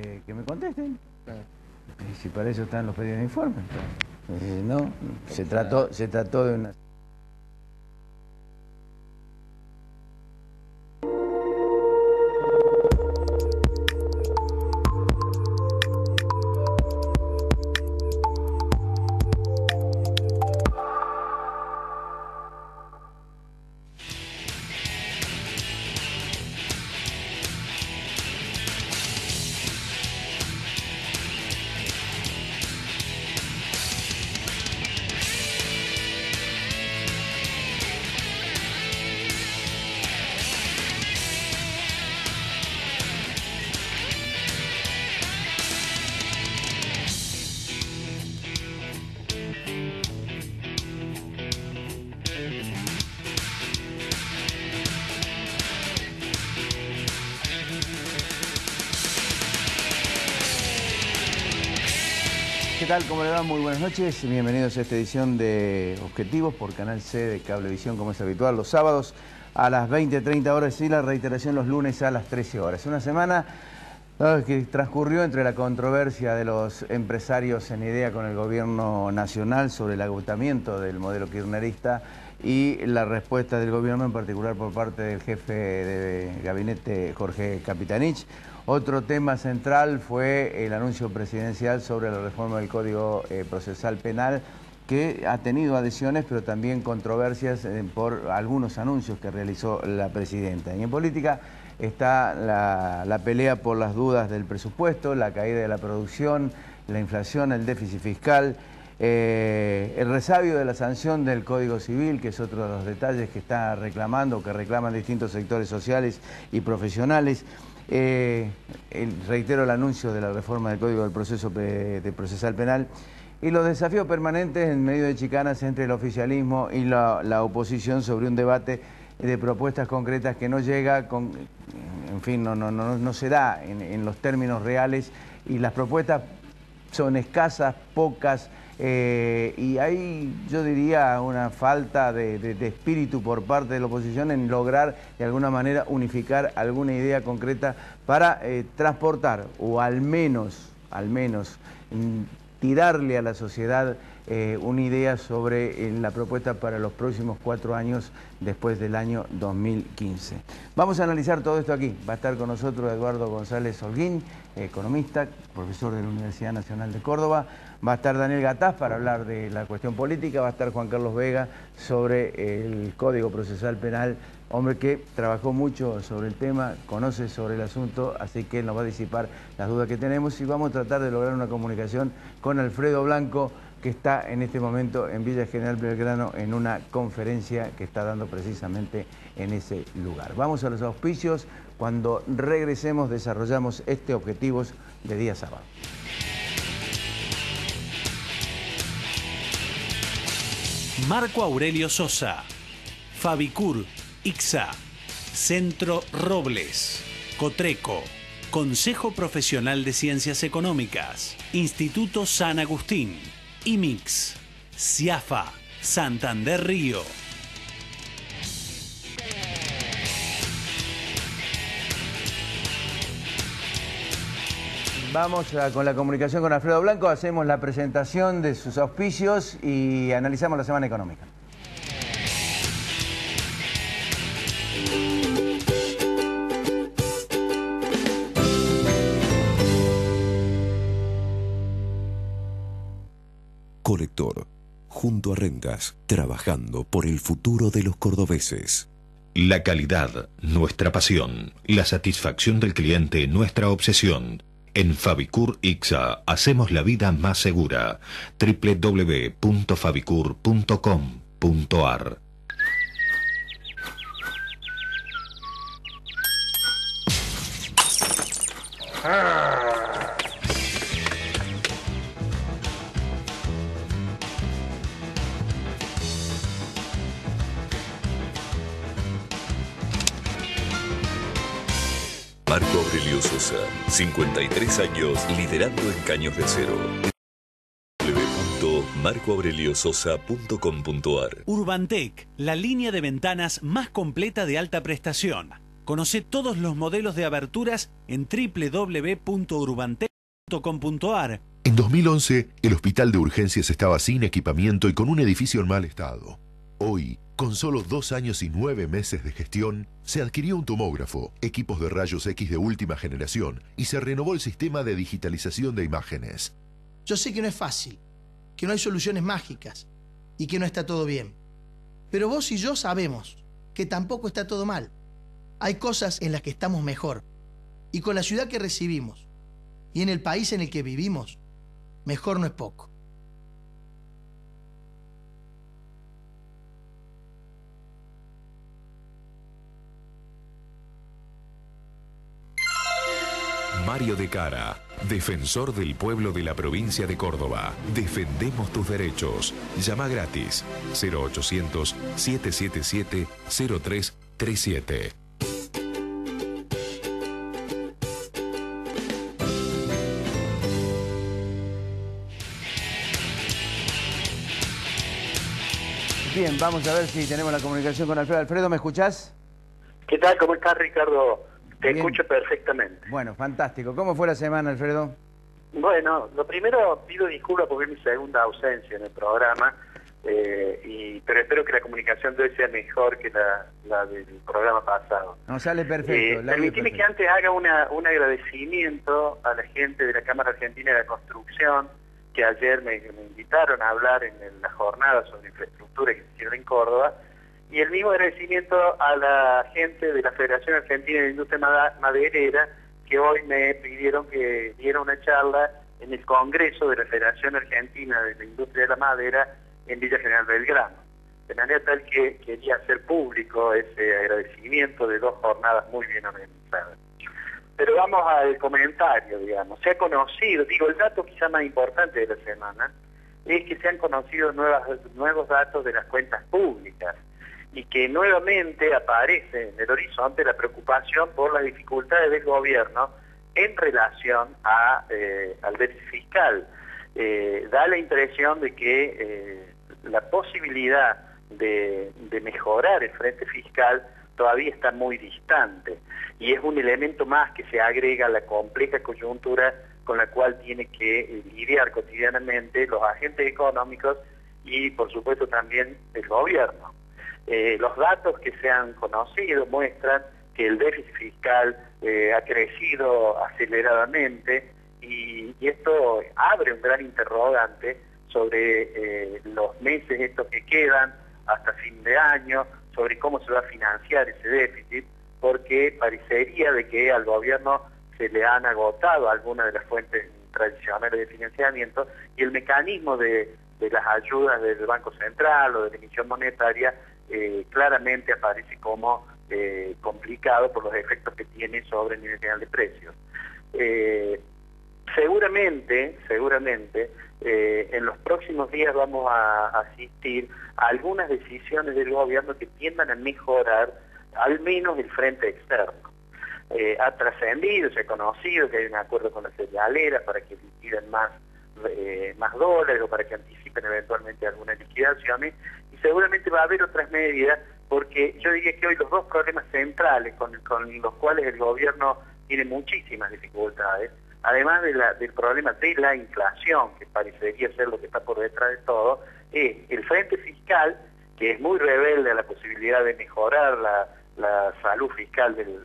Que me contesten. Claro. Y si para eso están los pedidos de informe. No, se trató de una... ¿Qué tal? ¿Cómo le va? Muy buenas noches. Bienvenidos a esta edición de Objetivos por Canal C de Cablevisión, como es habitual, los sábados a las 20:30 horas y la reiteración los lunes a las 13 horas. Una semana que transcurrió entre la controversia de los empresarios en idea con el gobierno nacional sobre el agotamiento del modelo kirchnerista y la respuesta del gobierno, en particular por parte del jefe de gabinete, Jorge Capitanich. Otro tema central fue el anuncio presidencial sobre la reforma del Código Procesal Penal, que ha tenido adhesiones, pero también controversias por algunos anuncios que realizó la presidenta. Y en política está la pelea por las dudas del presupuesto, la caída de la producción, la inflación, el déficit fiscal, el resabio de la sanción del Código Civil, que es otro de los detalles que está reclamando, que reclaman distintos sectores sociales y profesionales. Reitero el anuncio de la reforma del Código del Proceso Procesal Penal y los desafíos permanentes en medio de chicanas entre el oficialismo y la oposición sobre un debate de propuestas concretas que no llega, en fin, no se da en los términos reales, y las propuestas son escasas, pocas, y hay, yo diría, una falta de espíritu por parte de la oposición en lograr de alguna manera unificar alguna idea concreta para transportar o al menos tirarle a la sociedad una idea sobre la propuesta para los próximos 4 años después del año 2015. Vamos a analizar todo esto aquí. Va a estar con nosotros Eduardo González Holguín, economista, profesor de la Universidad Nacional de Córdoba. Va a estar Daniel Gataz para hablar de la cuestión política. Va a estar Juan Carlos Vega sobre el Código Procesal Penal, hombre que trabajó mucho sobre el tema, conoce sobre el asunto, así que él nos va a disipar las dudas que tenemos y vamos a tratar de lograr una comunicación con Alfredo Blanco, que está en este momento en Villa General Belgrano en una conferencia que está dando precisamente en ese lugar. Vamos a los auspicios. Cuando regresemos desarrollamos Objetivos de día sábado. Marco Aurelio Sosa, Fabicur, ICSA, Centro Robles, Cotreco, Consejo Profesional de Ciencias Económicas, Instituto San Agustín, IMIX, CIAFA, Santander Río. Vamos con la comunicación con Alfredo Blanco, hacemos la presentación de sus auspicios y analizamos la semana económica. Colector, junto a Rentas, trabajando por el futuro de los cordobeses. La calidad, nuestra pasión. La satisfacción del cliente, nuestra obsesión. En Fabicur ICSA hacemos la vida más segura. www.fabicur.com.ar. Marco Aurelio Sosa, 53 años liderando en caños de acero. www.marcoaureliososa.com.ar. Urbantec, la línea de ventanas más completa de alta prestación. Conoce todos los modelos de aberturas en www.urbantec.com.ar. En 2011, el hospital de urgencias estaba sin equipamiento y con un edificio en mal estado. Hoy, con solo 2 años y 9 meses de gestión, se adquirió un tomógrafo, equipos de rayos X de última generación y se renovó el sistema de digitalización de imágenes. Yo sé que no es fácil, que no hay soluciones mágicas y que no está todo bien. Pero vos y yo sabemos que tampoco está todo mal. Hay cosas en las que estamos mejor. Y con la ciudad que recibimos y en el país en el que vivimos, mejor no es poco. Mario de Cara, defensor del pueblo de la provincia de Córdoba. Defendemos tus derechos. Llama gratis 0800-777-0337. Bien, vamos a ver si tenemos la comunicación con Alfredo. Alfredo, ¿me escuchás? ¿Qué tal? ¿Cómo estás, Ricardo? Te Bien. escucho perfectamente. Bueno, fantástico. ¿Cómo fue la semana, Alfredo? Bueno, lo primero, pido disculpas porque es mi segunda ausencia en el programa, pero espero que la comunicación de hoy sea mejor que la del programa pasado. No, sale perfecto. Permitime que antes haga un agradecimiento a la gente de la Cámara Argentina de la Construcción, que ayer me invitaron a hablar en la jornada sobre infraestructura que se hicieron en Córdoba, y el mismo agradecimiento a la gente de la Federación Argentina de Industria Maderera, que hoy me pidieron que diera una charla en el Congreso de la Federación Argentina de la Industria de la Madera en Villa General Belgrano. De manera tal que quería hacer público ese agradecimiento de 2 jornadas muy bien organizadas. Pero vamos al comentario, digamos. Se ha conocido, el dato quizá más importante de la semana es que se han conocido nuevos datos de las cuentas públicas y que nuevamente aparece en el horizonte la preocupación por las dificultades del gobierno en relación al déficit fiscal. Da la impresión de que la posibilidad de mejorar el frente fiscal todavía está muy distante y es un elemento más que se agrega a la compleja coyuntura con la cual tiene que lidiar cotidianamente los agentes económicos y por supuesto también el gobierno. Los datos que se han conocido muestran que el déficit fiscal ha crecido aceleradamente y esto abre un gran interrogante sobre los meses estos que quedan hasta fin de año, sobre cómo se va a financiar ese déficit, porque parecería de que al gobierno se le han agotado algunas de las fuentes tradicionales de financiamiento y el mecanismo de las ayudas del Banco Central o de la emisión monetaria claramente aparece como complicado por los efectos que tiene sobre el nivel general de precios. Seguramente, en los próximos días vamos a asistir a algunas decisiones del gobierno que tiendan a mejorar al menos el frente externo. Ha trascendido, se ha conocido que hay un acuerdo con las cerealeras para que liquiden más dólares o para que anticipen eventualmente algunas liquidaciones y seguramente va a haber otras medidas porque yo diría que hoy los 2 problemas centrales con los cuales el gobierno tiene muchísimas dificultades, además del problema de la inflación, que parecería ser lo que está por detrás de todo, es el frente fiscal, que es muy rebelde a la posibilidad de mejorar la salud fiscal del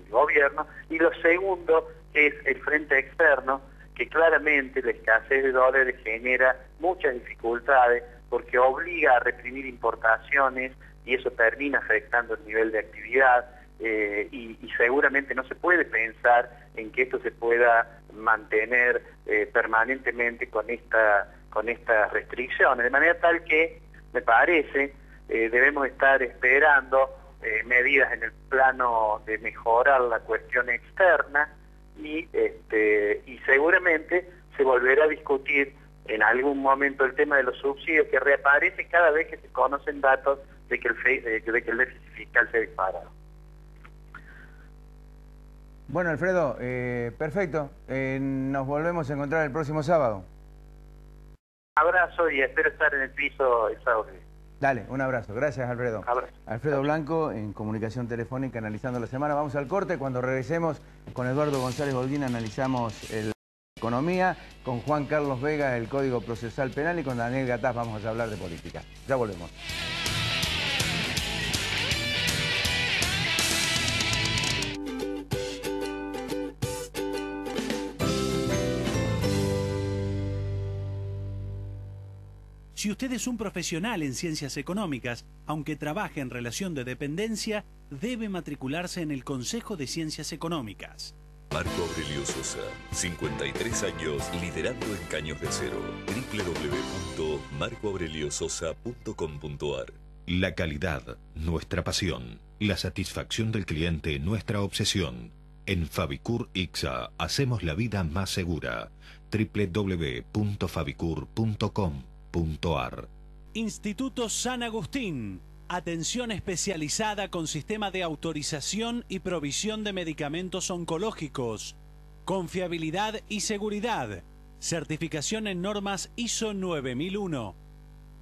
gobierno, y lo segundo es el frente externo, que claramente la escasez de dólares genera muchas dificultades porque obliga a reprimir importaciones y eso termina afectando el nivel de actividad y seguramente no se puede pensar en que esto se pueda mantener permanentemente con estas restricciones, de manera tal que me parece debemos estar esperando medidas en el plano de mejorar la cuestión externa y seguramente se volverá a discutir en algún momento el tema de los subsidios que reaparece cada vez que se conocen datos de que el déficit fiscal se ha disparado. Bueno, Alfredo, perfecto. Nos volvemos a encontrar el próximo sábado. Un abrazo y espero estar en el piso el sábado. Dale, un abrazo. Gracias, Alfredo. Abrazo. Alfredo Blanco, en comunicación telefónica, analizando la semana. Vamos al corte. Cuando regresemos con Eduardo González Holguín, analizamos la economía. Con Juan Carlos Vega, el Código Procesal Penal. Y con Daniel Gataz vamos a hablar de política. Ya volvemos. Si usted es un profesional en ciencias económicas, aunque trabaje en relación de dependencia, debe matricularse en el Consejo de Ciencias Económicas. Marco Aurelio Sosa, 53 años liderando en Caños de Acero. www.marcoaureliososa.com.ar. La calidad, nuestra pasión. La satisfacción del cliente, nuestra obsesión. En Fabicur Ixa hacemos la vida más segura. www.fabicur.com.ar. Instituto San Agustín. Atención especializada con sistema de autorización y provisión de medicamentos oncológicos. Confiabilidad y seguridad. Certificación en normas ISO 9001.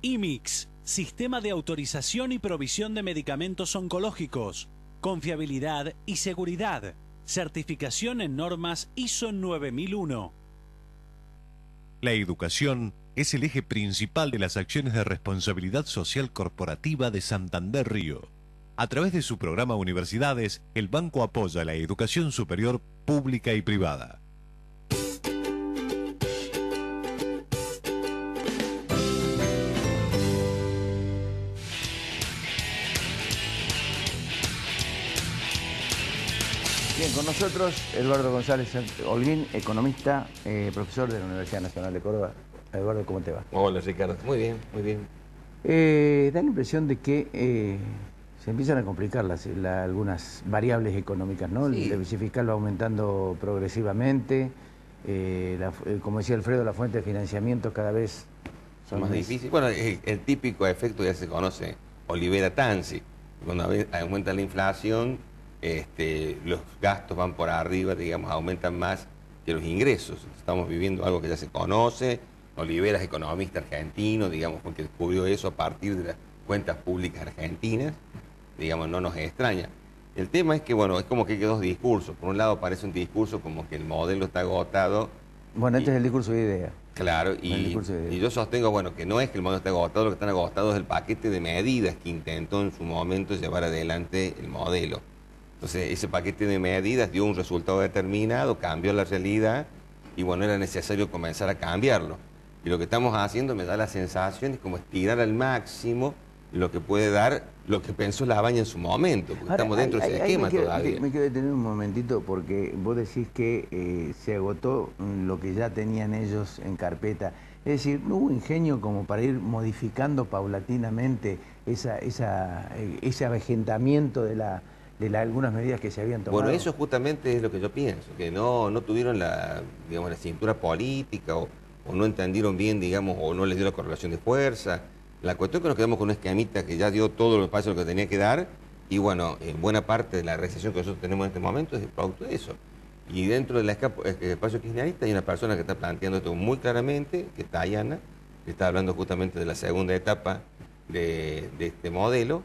IMIX. Sistema de autorización y provisión de medicamentos oncológicos. Confiabilidad y seguridad. Certificación en normas ISO 9001. La educación es el eje principal de las acciones de responsabilidad social corporativa de Santander Río. A través de su programa Universidades, el banco apoya la educación superior pública y privada. Bien, con nosotros Eduardo González Holguín, economista, profesor de la Universidad Nacional de Córdoba. Eduardo, ¿cómo te va? Hola, Ricardo. Muy bien, muy bien. Da la impresión de que se empiezan a complicar algunas variables económicas, ¿no? Sí. El déficit fiscal va aumentando progresivamente. Como decía Alfredo, la fuente de financiamiento cada vez Son más difíciles. Bueno, el típico efecto ya se conoce, Olivera-Tanzi. Cuando aumenta la inflación, los gastos van por arriba, digamos, aumentan más que los ingresos. Estamos viviendo algo que ya se conoce. Olivera es economista argentino, digamos, porque descubrió eso a partir de las cuentas públicas argentinas. Digamos, no nos extraña. El tema es que, bueno, es como que hay dos discursos. Por un lado parece un discurso como que el modelo está agotado. Bueno, este es el discurso de idea. Claro, y yo sostengo, bueno, que no es que el modelo esté agotado, lo que están agotados es el paquete de medidas que intentó en su momento llevar adelante el modelo. Entonces, ese paquete de medidas dio un resultado determinado, cambió la realidad, y bueno, era necesario comenzar a cambiarlo. Y lo que estamos haciendo me da la sensación es como estirar al máximo lo que puede dar lo que pensó Labaña en su momento, porque Ahora, estamos dentro de ese esquema todavía. Me quiero detener un momentito porque vos decís que se agotó lo que ya tenían ellos en carpeta. Es decir, ¿no hubo ingenio como para ir modificando paulatinamente ese avejentamiento de algunas medidas que se habían tomado? Bueno, eso justamente es lo que yo pienso, que no tuvieron la cintura política o no entendieron bien, digamos, o no les dio la correlación de fuerza. La cuestión es que nos quedamos con una esquemita que ya dio todo los pasos que tenía que dar y bueno, buena parte de la recesión que nosotros tenemos en este momento es el producto de eso. Y dentro del espacio kirchnerista hay una persona que está planteando esto muy claramente, que es Tayana, que está hablando justamente de la segunda etapa de este modelo.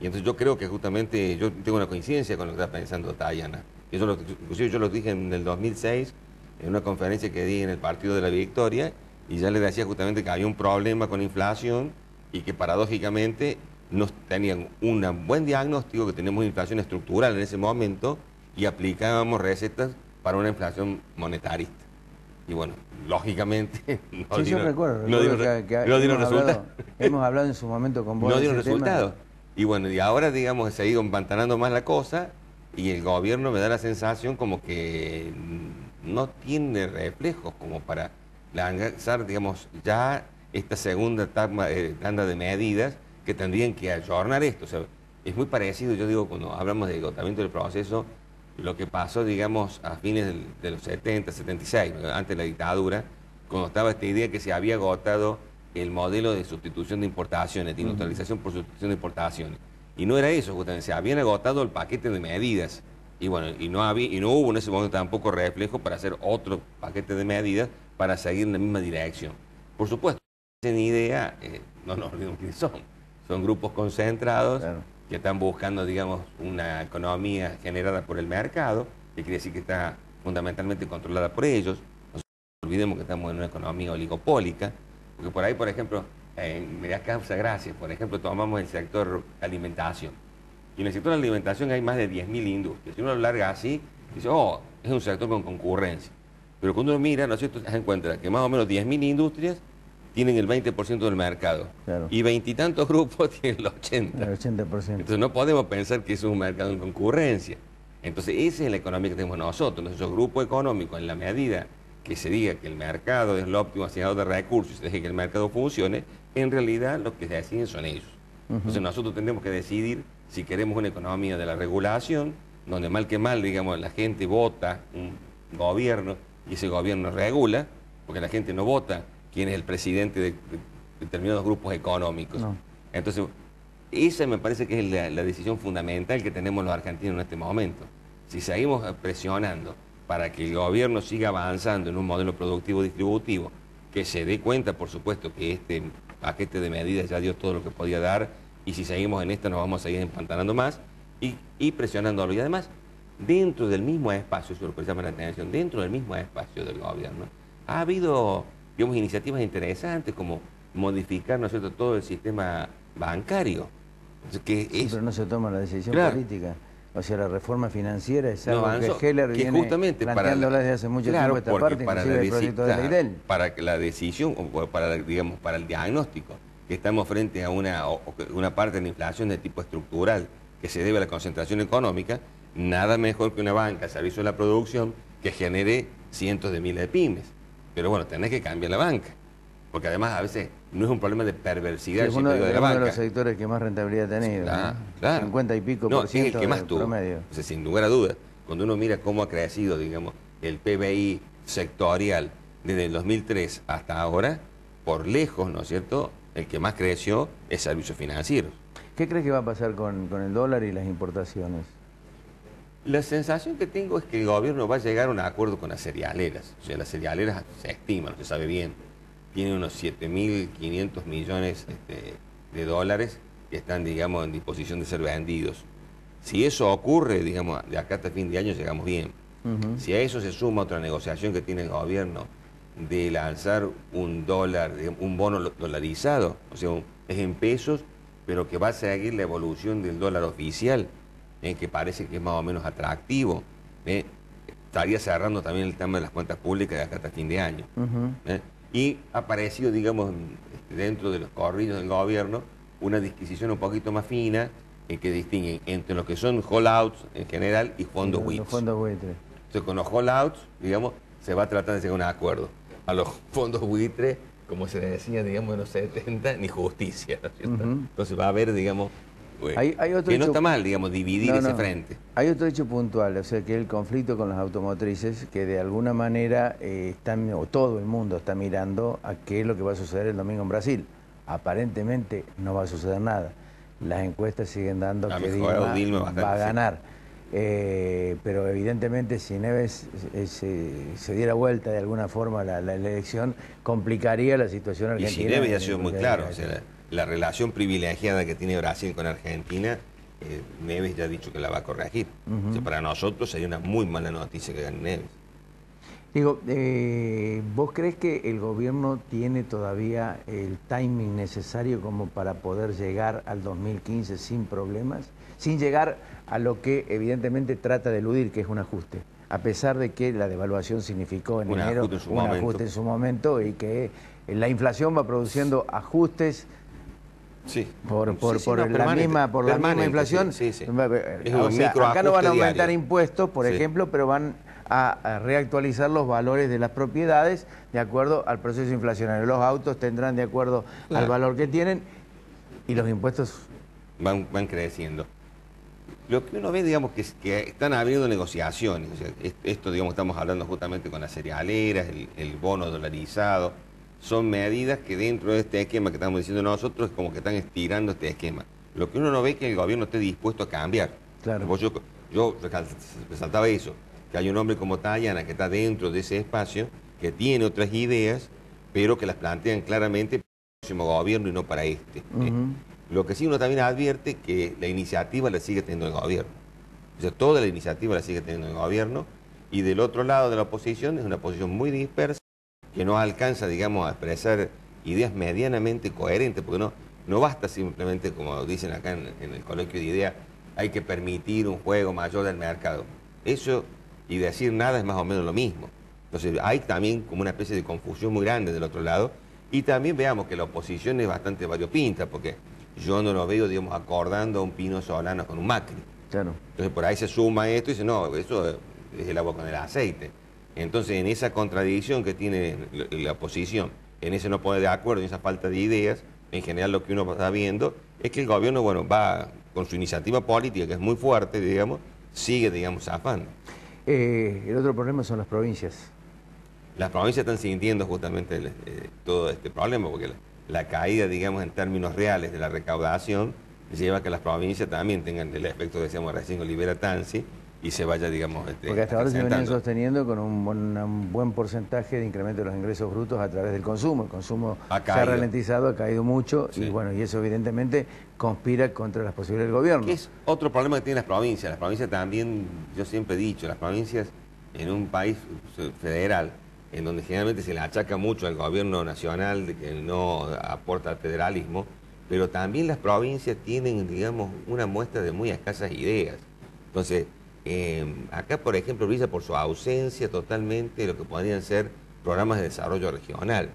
Y entonces yo creo que justamente yo tengo una coincidencia con lo que está pensando Tayana. Inclusive yo lo dije en el 2006, en una conferencia que di en el Partido de la Victoria, y ya le decía justamente que había un problema con la inflación y que paradójicamente no tenían un buen diagnóstico, que tenemos inflación estructural en ese momento, y aplicábamos recetas para una inflación monetarista. Y bueno, lógicamente no dieron resultados. Hemos hablado en su momento con vos. No dieron resultados. Y bueno, y ahora, digamos, se ha ido empantanando más la cosa y el gobierno me da la sensación como que no tiene reflejos como para lanzar, digamos, ya esta segunda tanda de medidas que tendrían que ayornar esto. O sea, es muy parecido, yo digo, cuando hablamos de agotamiento del proceso, lo que pasó, digamos, a fines de los 70, 76, antes de la dictadura, cuando estaba esta idea que se había agotado el modelo de sustitución de importaciones, de industrialización por sustitución de importaciones. Y no era eso, justamente, se habían agotado el paquete de medidas. Y bueno, y no hubo en ese momento tampoco reflejo para hacer otro paquete de medidas para seguir en la misma dirección. Por supuesto, en idea, no nos olvidemos quiénes son. son grupos concentrados Claro. que están buscando, digamos, una economía generada por el mercado, que quiere decir que está fundamentalmente controlada por ellos. No olvidemos que estamos en una economía oligopólica, porque por ahí, por ejemplo, me da causa gracia, por ejemplo, tomamos el sector alimentación. Y en el sector de alimentación hay más de 10.000 industrias. Si uno lo larga así, dice, oh, es un sector con concurrencia. Pero cuando uno mira, ¿no es cierto?, se da cuenta que más o menos 10.000 industrias tienen el 20% del mercado. Claro. Y 20 y tantos grupos tienen el 80%. El 80%. Entonces no podemos pensar que eso es un mercado en concurrencia. Entonces esa es la economía que tenemos nosotros. Nuestro grupo económico, en la medida que se diga que el mercado es el óptimo asignados de recursos y se deje que el mercado funcione, en realidad los que se deciden son ellos. Entonces nosotros tendremos que decidir si queremos una economía de la regulación, donde mal que mal, digamos, la gente vota un gobierno y ese gobierno regula, porque la gente no vota quién es el presidente de determinados grupos económicos. No. Entonces, esa me parece que es la decisión fundamental que tenemos los argentinos en este momento. Si seguimos presionando para que el gobierno siga avanzando en un modelo productivo distributivo, que se dé cuenta, por supuesto, que este paquete de medidas ya dio todo lo que podía dar, y si seguimos en esta nos vamos a seguir empantanando más, y presionándolo. Y además, dentro del mismo espacio, eso es lo que llama la atención, dentro del mismo espacio del gobierno, ha habido, digamos, iniciativas interesantes como modificar, ¿no es cierto?, todo el sistema bancario. Que Sí, es, pero no se toma la decisión Claro. política. O sea, la reforma financiera es No algo avanzó, que Heller que viene justamente planteándola desde hace mucho claro, tiempo esta porque parte, para inclusive el la proyecto de ley de él. para que la decisión, o para, digamos, para el diagnóstico, que estamos frente a una parte de la inflación de tipo estructural que se debe a la concentración económica, nada mejor que una banca, servicio de la producción, que genere cientos de miles de pymes. Pero bueno, tenés que cambiar la banca, porque además a veces no es un problema de perversidad Es uno, de la uno de banca. los sectores que más rentabilidad ha tenido. Claro, ¿no? claro. 50 y pico No, por es ciento el que más del tuvo. promedio. O sea, sin lugar a dudas, cuando uno mira cómo ha crecido, digamos, el PBI sectorial desde el 2003 hasta ahora, por lejos, ¿no es cierto?, el que más creció es servicios financieros. ¿Qué crees que va a pasar con el dólar y las importaciones? La sensación que tengo es que el gobierno va a llegar a un acuerdo con las cerealeras. O sea, las cerealeras se estiman, se sabe bien, tienen unos 7.500 millones de dólares que están, digamos, en disposición de ser vendidos. Si eso ocurre, digamos, de acá hasta fin de año llegamos bien. Si a eso se suma otra negociación que tiene el gobierno de lanzar un dólar, digamos, un bono dolarizado, o sea, es en pesos, pero que va a seguir la evolución del dólar oficial, que parece que es más o menos atractivo. Estaría cerrando también el tema de las cuentas públicas de acá hasta fin de año. Y ha aparecido, digamos, dentro de los corrillos del gobierno, una disquisición un poquito más fina que distinguen entre lo que son holdouts en general y fondos Los buitres. fondos buitres. Entonces, con los holdouts, digamos, se va a tratar de llegar a un acuerdo. A los fondos buitres, como se decía, digamos, en los 70, ni justicia, ¿no es cierto? Entonces va a haber, digamos, Hay otro que no hecho- está mal, digamos, dividir No, ese no. frente. Hay otro hecho puntual, o sea, que el conflicto con las automotrices, que de alguna manera están, o todo el mundo está mirando a qué es lo que va a suceder el domingo en Brasil. Aparentemente no va a suceder nada. Las encuestas siguen dando Ha que mejorado Dilma Dilma bastante, va a sí. ganar. Pero evidentemente si Neves se diera vuelta de alguna forma la elección, complicaría la situación Y argentina. si Neves ya ha sido muy Porque- claro, o sea, la relación privilegiada que tiene Brasil con Argentina, Neves ya ha dicho que la va a corregir. O sea, para nosotros sería una muy mala noticia que gane Neves. Digo, ¿vos crees que el gobierno tiene todavía el timing necesario como para poder llegar al 2015 sin problemas? Sin llegar a lo que evidentemente trata de eludir, que es un ajuste. A pesar de que la devaluación significó en Un enero ajuste en su un momento. ajuste en su momento y que la inflación va produciendo ajustes Sí. por Sí, sí, la permanente, misma permanente, inflación. sí, sí. Es O un sea, acá no van a microajuste aumentar diario. impuestos, por Sí. ejemplo, pero van a reactualizar los valores de las propiedades de acuerdo al proceso inflacionario. Los autos tendrán de acuerdo al Claro. valor que tienen y los impuestos. Van creciendo. Lo que uno ve, digamos, que están abriendo negociaciones. O sea, esto, digamos, estamos hablando justamente con las cerealeras, el bono dolarizado. Son medidas que dentro de este esquema que estamos diciendo nosotros, como que están estirando este esquema. Lo que uno no ve es que el gobierno esté dispuesto a cambiar. Claro. Yo resaltaba eso, que hay un hombre como Tajana que está dentro de ese espacio, que tiene otras ideas, pero que las plantean claramente para el próximo gobierno y no para este. Lo que sí uno también advierte que la iniciativa la sigue teniendo el gobierno. O sea, toda la iniciativa la sigue teniendo el gobierno, y del otro lado de la oposición es una posición muy dispersa, que no alcanza, digamos, a expresar ideas medianamente coherentes, porque no basta simplemente, como dicen acá en el coloquio de ideas, hay que permitir un juego mayor del mercado. Eso y decir nada es más o menos lo mismo. Entonces hay también como una especie de confusión muy grande del otro lado, y también veamos que la oposición es bastante variopinta, porque yo no lo veo, digamos, acordando a un Pino Solanas con un Macri. Claro. Entonces por ahí se suma esto y dice, no, eso es el agua con el aceite. Entonces en esa contradicción que tiene la oposición, en ese no poner de acuerdo, en esa falta de ideas, en general lo que uno está viendo es que el gobierno, bueno, va con su iniciativa política, que es muy fuerte, digamos, sigue, digamos, zafando. El otro problema son las provincias. Las provincias están sintiendo justamente todo este problema, porque la caída, digamos, en términos reales de la recaudación lleva a que las provincias también tengan el efecto que decíamos recién con Libera Tansi, y se vaya, digamos... Porque hasta ahora se venían sosteniendo con un buen porcentaje de incremento de los ingresos brutos a través del consumo. El consumo se ha ralentizado, ha caído mucho, sí. Y bueno, y eso evidentemente conspira contra las posibilidades del gobierno. Es otro problema que tienen las provincias. Las provincias también, yo siempre he dicho, las provincias en un país federal, en donde generalmente se le achaca mucho al gobierno nacional de que no aporta al federalismo, pero también las provincias tienen, digamos, una muestra de muy escasas ideas. Entonces, acá, por ejemplo, brilla por su ausencia totalmente lo que podrían ser programas de desarrollo regional.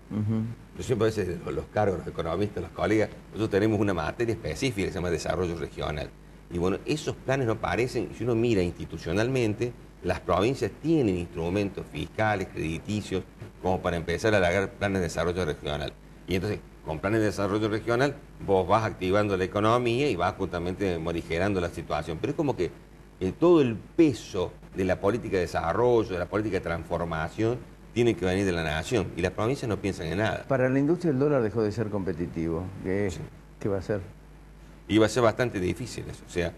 Yo siempre a veces los cargos, los economistas, los colegas, nosotros tenemos una materia específica que se llama desarrollo regional. Y bueno, esos planes no aparecen, si uno mira institucionalmente, las provincias tienen instrumentos fiscales, crediticios, como para empezar a elaborar planes de desarrollo regional. Y entonces, con planes de desarrollo regional, vos vas activando la economía y vas justamente morigerando la situación. Pero es como que todo el peso de la política de desarrollo, de la política de transformación, tiene que venir de la nación, y las provincias no piensan en nada. Para la industria el dólar dejó de ser competitivo. ¿Qué va a ser? Y va a ser bastante difícil eso. O sea,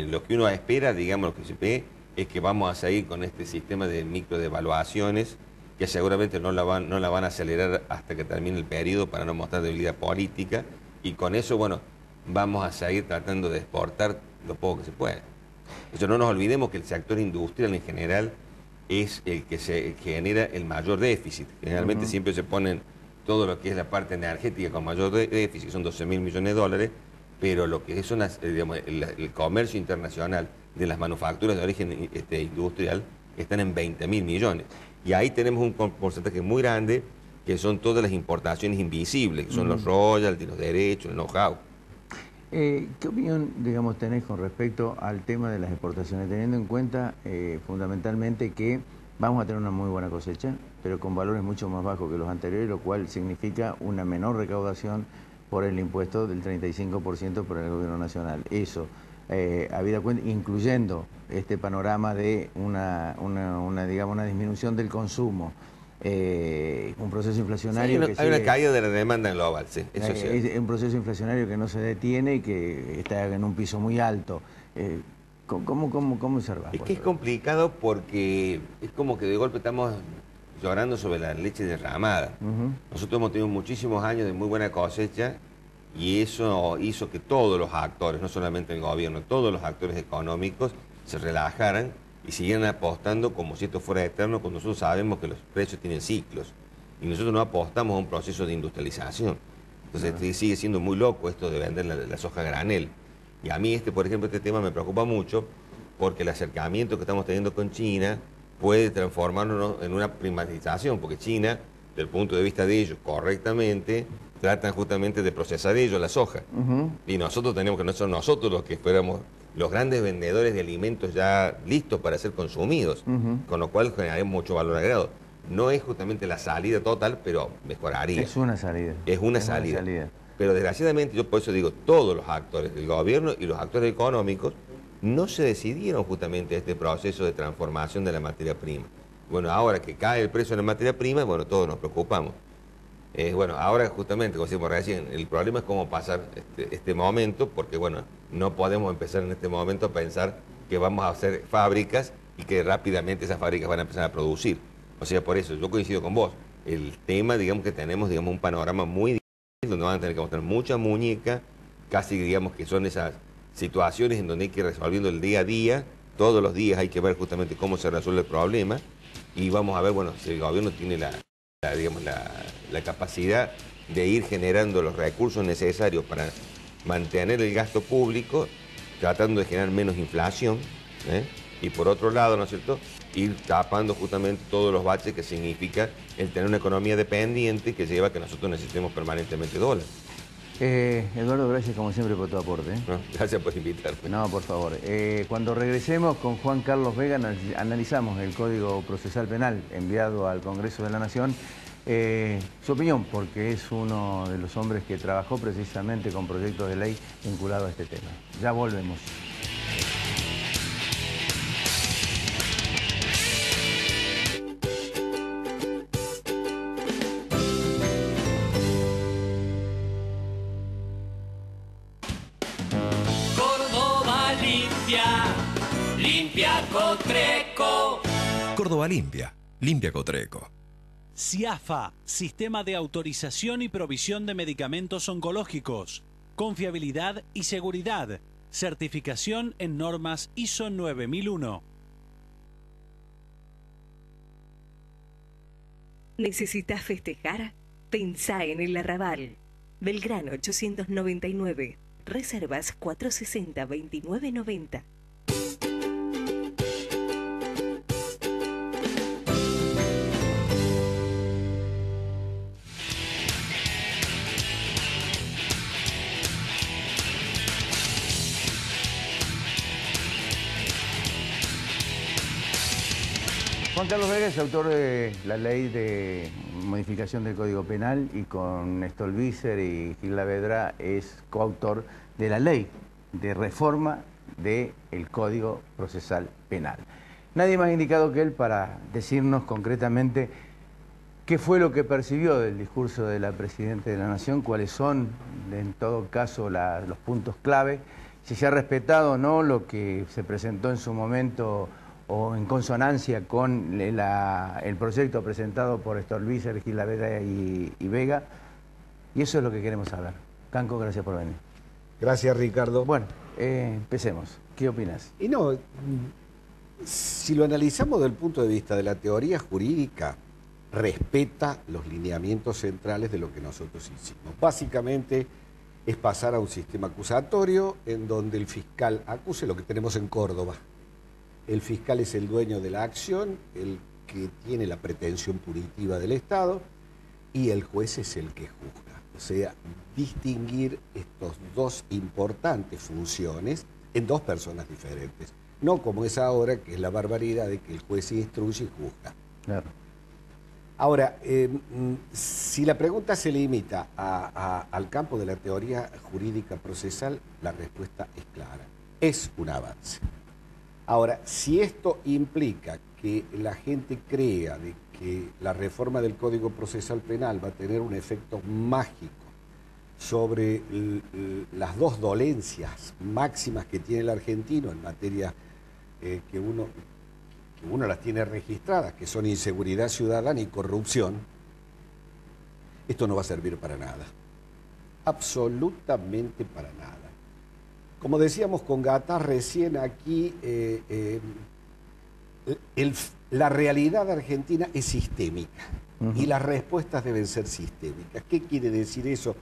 lo que uno espera, digamos, lo que se ve, es que vamos a seguir con este sistema de microdevaluaciones, que seguramente no la van a acelerar hasta que termine el periodo para no mostrar debilidad política, y con eso, bueno, vamos a seguir tratando de exportar lo poco que se puede. Entonces no nos olvidemos que el sector industrial en general es el que genera el mayor déficit. Generalmente siempre se ponen todo lo que es la parte energética con mayor déficit, que son 12.000 millones de dólares, pero lo que son digamos, el comercio internacional de las manufacturas de origen industrial están en 20.000 millones. Y ahí tenemos un porcentaje muy grande que son todas las importaciones invisibles, que son los royalties, los derechos, el know-how. ¿Qué opinión, digamos, tenés con respecto al tema de las exportaciones, teniendo en cuenta fundamentalmente que vamos a tener una muy buena cosecha, pero con valores mucho más bajos que los anteriores, lo cual significa una menor recaudación por el impuesto del 35% por el gobierno nacional? Eso, habida cuenta, incluyendo este panorama de digamos, una disminución del consumo, un proceso inflacionario hay una caída de la demanda global, sí, eso es un proceso inflacionario que no se detiene y que está en un piso muy alto. ¿Cómo observas? Es que es complicado porque es como que de golpe estamos llorando sobre la leche derramada. Nosotros hemos tenido muchísimos años de muy buena cosecha, y eso hizo que todos los actores, no solamente el gobierno, todos los actores económicos se relajaran y siguieran apostando como si esto fuera eterno, cuando nosotros sabemos que los precios tienen ciclos y nosotros no apostamos a un proceso de industrialización. Entonces sigue siendo muy loco esto de vender la soja a granel. Y a mí, por ejemplo, este tema me preocupa mucho porque el acercamiento que estamos teniendo con China puede transformarnos en una privatización, porque China, desde el punto de vista de ellos, correctamente, tratan justamente de procesar ellos la soja. Y nosotros tenemos que no ser nosotros los que fuéramos los grandes vendedores de alimentos ya listos para ser consumidos, con lo cual generaremos mucho valor agregado. No es justamente la salida total, pero mejoraría. Es una salida. Es una salida. Pero desgraciadamente, yo por eso digo, todos los actores del gobierno y los actores económicos no se decidieron justamente a este proceso de transformación de la materia prima. Bueno, ahora que cae el precio de la materia prima, bueno, todos nos preocupamos. Bueno, ahora justamente, como decimos recién, el problema es cómo pasar este momento, porque bueno, no podemos empezar en este momento a pensar que vamos a hacer fábricas y que rápidamente esas fábricas van a empezar a producir. O sea, por eso yo coincido con vos. El tema, digamos que tenemos un panorama muy difícil, donde van a tener que mostrar mucha muñeca casi digamos que son esas situaciones en donde hay que ir resolviendo el día a día, todos los días hay que ver justamente cómo se resuelve el problema, y vamos a ver, bueno, si el gobierno tiene la capacidad de ir generando los recursos necesarios para mantener el gasto público, tratando de generar menos inflación, y por otro lado, ¿no es cierto?, ir tapando justamente todos los baches que significa el tener una economía dependiente que lleva a que nosotros necesitemos permanentemente dólares. Eduardo, gracias como siempre por tu aporte. No, gracias por invitarme. No, por favor. Cuando regresemos con Juan Carlos Vega analizamos el Código Procesal Penal enviado al Congreso de la Nación. Su opinión, porque es uno de los hombres que trabajó precisamente con proyectos de ley vinculados a este tema. Ya volvemos. Limpia Cotreco. Córdoba limpia. Limpia Cotreco. CIAFA, Sistema de Autorización y Provisión de Medicamentos Oncológicos. Confiabilidad y seguridad. Certificación en normas ISO 9001. ¿Necesitas festejar? Pensá en el Arrabal. Belgrano 899. Reservas 460-2990. Juan Carlos Vega es autor de la ley de modificación del Código Penal y con Stolbizer y Gil Lavedra es coautor de la ley de reforma del Código Procesal Penal. Nadie más indicado que él para decirnos concretamente qué fue lo que percibió del discurso de la Presidenta de la Nación, cuáles son, en todo caso, los puntos clave, si se ha respetado o no lo que se presentó en su momento o en consonancia con el proyecto presentado por Stolbizer, Gil Lavedra y Vega. Y eso es lo que queremos saber. Canco, gracias por venir. Gracias, Ricardo. Bueno, empecemos. ¿Qué opinas? Y no, si lo analizamos desde el punto de vista de la teoría jurídica, respeta los lineamientos centrales de lo que nosotros hicimos. Básicamente es pasar a un sistema acusatorio en donde el fiscal acuse lo que tenemos en Córdoba. El fiscal es el dueño de la acción, el que tiene la pretensión punitiva del Estado, y el juez es el que juzga. O sea, distinguir estas dos importantes funciones en dos personas diferentes. No como es ahora, que es la barbaridad de que el juez instruye y juzga. Claro. Ahora, si la pregunta se limita al campo de la teoría jurídica procesal, la respuesta es clara. Es un avance. Ahora, si esto implica que la gente crea de que la reforma del Código Procesal Penal va a tener un efecto mágico sobre las dos dolencias máximas que tiene el argentino en materia que uno las tiene registradas, que son inseguridad ciudadana y corrupción, esto no va a servir para nada. Absolutamente para nada. Como decíamos con Gata recién aquí, la realidad argentina es sistémica y las respuestas deben ser sistémicas. ¿Qué quiere decir eso?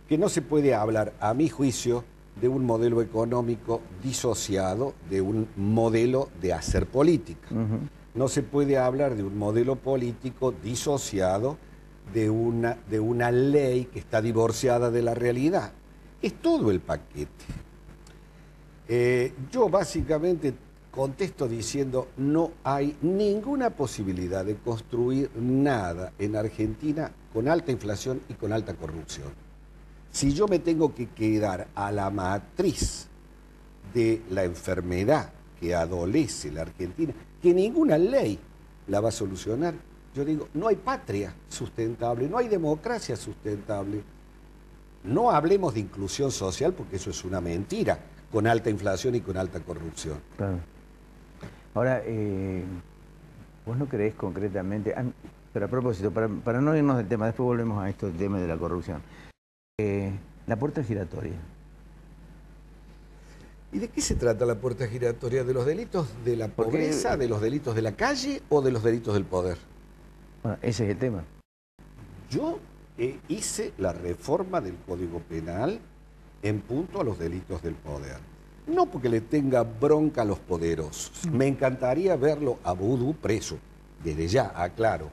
Que no se puede hablar, a mi juicio, de un modelo económico disociado de un modelo de hacer política. No se puede hablar de un modelo político disociado de una ley que está divorciada de la realidad. Es todo el paquete. Yo básicamente contesto diciendo no hay ninguna posibilidad de construir nada en Argentina con alta inflación y con alta corrupción. Si yo me tengo que quedar a la matriz de la enfermedad que adolece la Argentina, que ninguna ley la va a solucionar, yo digo, no hay patria sustentable, no hay democracia sustentable. No hablemos de inclusión social porque eso es una mentira, con alta inflación y con alta corrupción. Claro. Ahora, ¿vos no creés concretamente, pero a propósito, para no irnos del tema, después volvemos a esto del tema de la corrupción, la puerta giratoria, ¿Y de qué se trata la puerta giratoria? ¿De los delitos de la pobreza, de los delitos de la calle o de los delitos del poder? Bueno, ese es el tema. Yo hice la reforma del Código Penal en punto a los delitos del poder. No porque le tenga bronca a los poderosos. Me encantaría verlo a Vudú preso, desde ya, aclaro.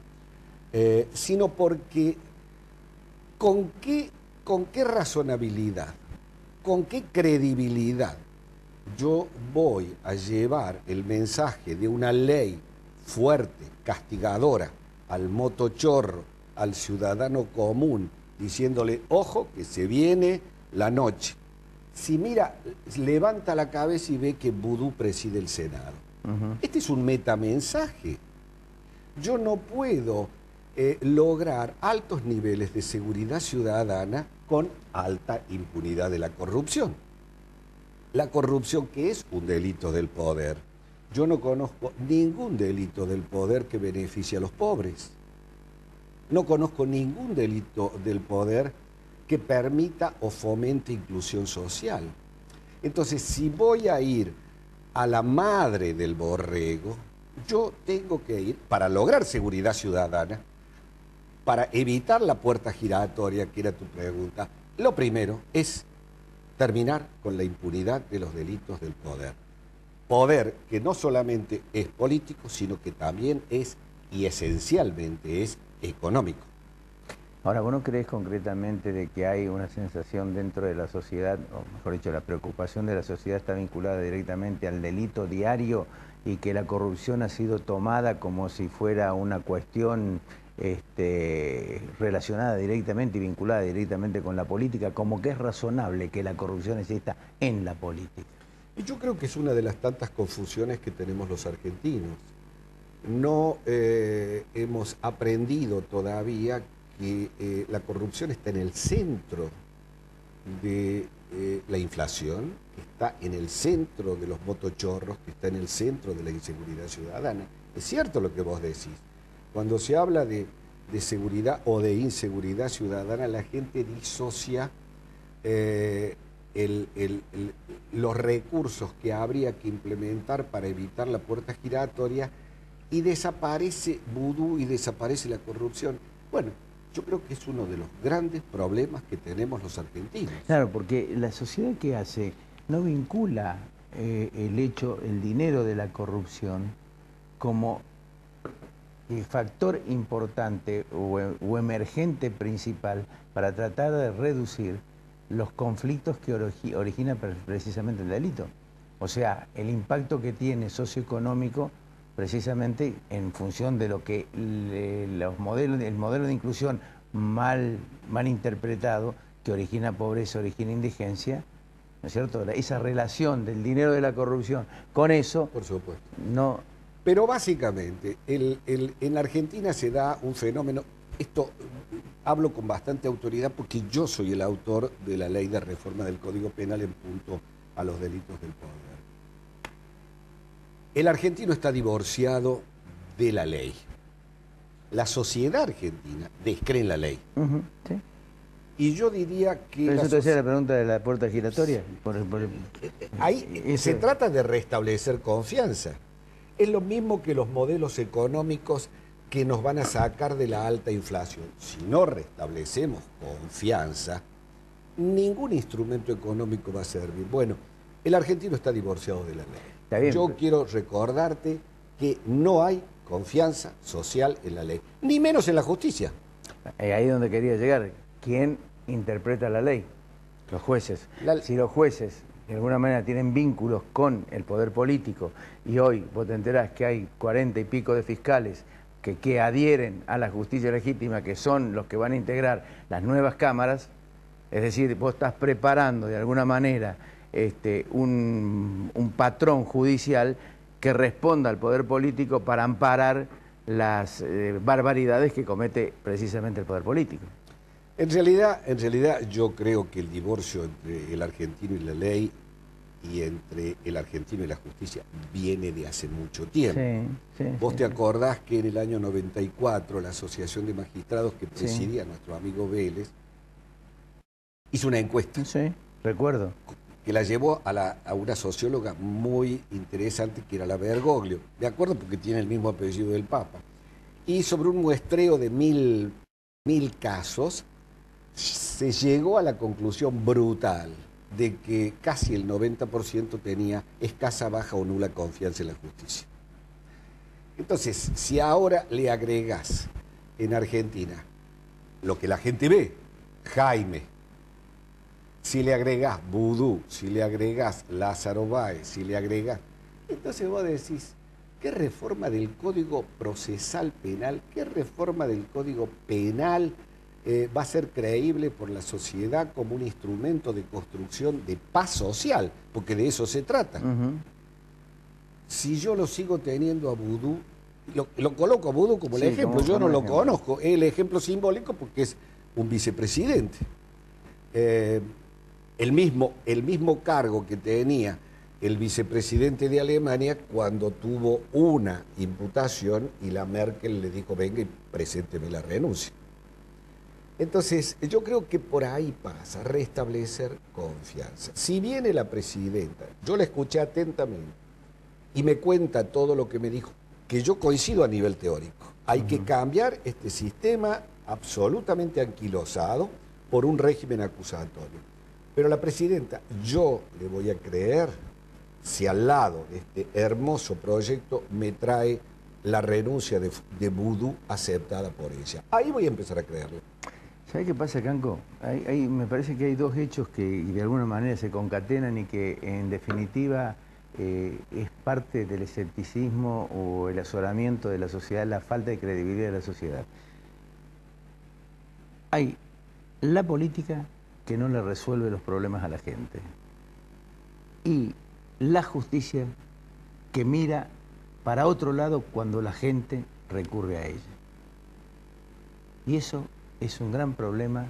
Sino porque ¿con qué razonabilidad, con qué credibilidad yo voy a llevar el mensaje de una ley fuerte, castigadora, al motochorro, al ciudadano común, diciéndole, ojo, que se viene la noche? Si mira, levanta la cabeza y ve que Vudú preside el Senado. Este es un metamensaje. Yo no puedo lograr altos niveles de seguridad ciudadana con alta impunidad de la corrupción. La corrupción, que es un delito del poder. Yo no conozco ningún delito del poder que beneficie a los pobres. No conozco ningún delito del poder que permita o fomente inclusión social. Entonces, si voy a ir a la madre del borrego, yo tengo que ir, para lograr seguridad ciudadana, para evitar la puerta giratoria, que era tu pregunta, lo primero es terminar con la impunidad de los delitos del poder. Poder que no solamente es político, sino que también es, y esencialmente es, económico. Ahora, ¿vos no crees concretamente de que hay una sensación dentro de la sociedad, o mejor dicho, la preocupación de la sociedad está vinculada directamente al delito diario y que la corrupción ha sido tomada como si fuera una cuestión relacionada directamente y vinculada directamente con la política, como que es razonable que la corrupción exista en la política? Y yo creo que es una de las tantas confusiones que tenemos los argentinos. No hemos aprendido todavía que la corrupción está en el centro de la inflación, que está en el centro de los motochorros, que está en el centro de la inseguridad ciudadana. Es cierto lo que vos decís. Cuando se habla de seguridad o de inseguridad ciudadana, la gente disocia los recursos que habría que implementar para evitar la puerta giratoria y desaparece Vudú y desaparece la corrupción. Bueno, yo creo que es uno de los grandes problemas que tenemos los argentinos. Claro, porque la sociedad que hace no vincula el dinero de la corrupción como el factor importante o emergente principal para tratar de reducir los conflictos que origina precisamente el delito. O sea, el impacto que tiene socioeconómico precisamente en función de lo que el modelo de inclusión mal interpretado, que origina pobreza, origina indigencia, ¿no es cierto? Esa relación del dinero de la corrupción con eso... Por supuesto. No... Pero básicamente, en Argentina se da un fenómeno, esto hablo con bastante autoridad porque yo soy el autor de la ley de reforma del Código Penal en punto a los delitos del poder. El argentino está divorciado de la ley. La sociedad argentina descree en la ley. Sí. Y yo diría que... ¿Pero eso te hacía la pregunta de la puerta giratoria? Ahí se trata de restablecer confianza. Es lo mismo que los modelos económicos que nos van a sacar de la alta inflación. Si no restablecemos confianza, ningún instrumento económico va a servir. Bueno, el argentino está divorciado de la ley. Está bien, yo quiero recordarte que no hay confianza social en la ley, ni menos en la justicia. Ahí es donde quería llegar. ¿Quién interpreta la ley? Los jueces. Si los jueces de alguna manera tienen vínculos con el poder político y hoy vos te enterás que hay 40 y pico de fiscales que adhieren a la justicia legítima, que son los que van a integrar las nuevas cámaras, es decir, vos estás preparando de alguna manera un patrón judicial que responda al poder político para amparar las barbaridades que comete precisamente el poder político. En realidad yo creo que el divorcio entre el argentino y la ley y entre el argentino y la justicia viene de hace mucho tiempo. Vos te acordás que en el año 94 la Asociación de Magistrados que presidía nuestro amigo Vélez hizo una encuesta. Sí, recuerdo. que la llevó a una socióloga muy interesante que era la Bergoglio. Me acuerdo porque tiene el mismo apellido del Papa. Y sobre un muestreo de 1000 casos, se llegó a la conclusión brutal de que casi el 90% tenía escasa, baja o nula confianza en la justicia. Entonces, si ahora le agregás en Argentina lo que la gente ve, Jaime, si le agregás Vudú, si le agregás Lázaro Báez, si le agregás... Entonces vos decís, ¿qué reforma del Código Procesal Penal, qué reforma del Código Penal va a ser creíble por la sociedad como un instrumento de construcción de paz social? Porque de eso se trata. Si yo lo sigo teniendo a Vudú, lo coloco a Vudú como el ejemplo, yo no lo conozco, es el ejemplo simbólico porque es un vicepresidente. El mismo cargo que tenía el vicepresidente de Alemania cuando tuvo una imputación y la Merkel le dijo, venga y presénteme la renuncia. Entonces, yo creo que por ahí pasa, restablecer confianza. Si viene la presidenta, yo la escuché atentamente y me cuenta todo lo que me dijo, que yo coincido a nivel teórico. Hay que cambiar este sistema absolutamente anquilosado por un régimen acusatorio. Pero la presidenta, yo le voy a creer si al lado de este hermoso proyecto me trae la renuncia de Vudú aceptada por ella. Ahí voy a empezar a creerle. ¿Sabes qué pasa, Canco? Me parece que hay dos hechos que de alguna manera se concatenan y que en definitiva es parte del escepticismo o el azoramiento de la sociedad, la falta de credibilidad de la sociedad. Hay la política que no le resuelve los problemas a la gente y la justicia que mira para otro lado cuando la gente recurre a ella. Y eso es un gran problema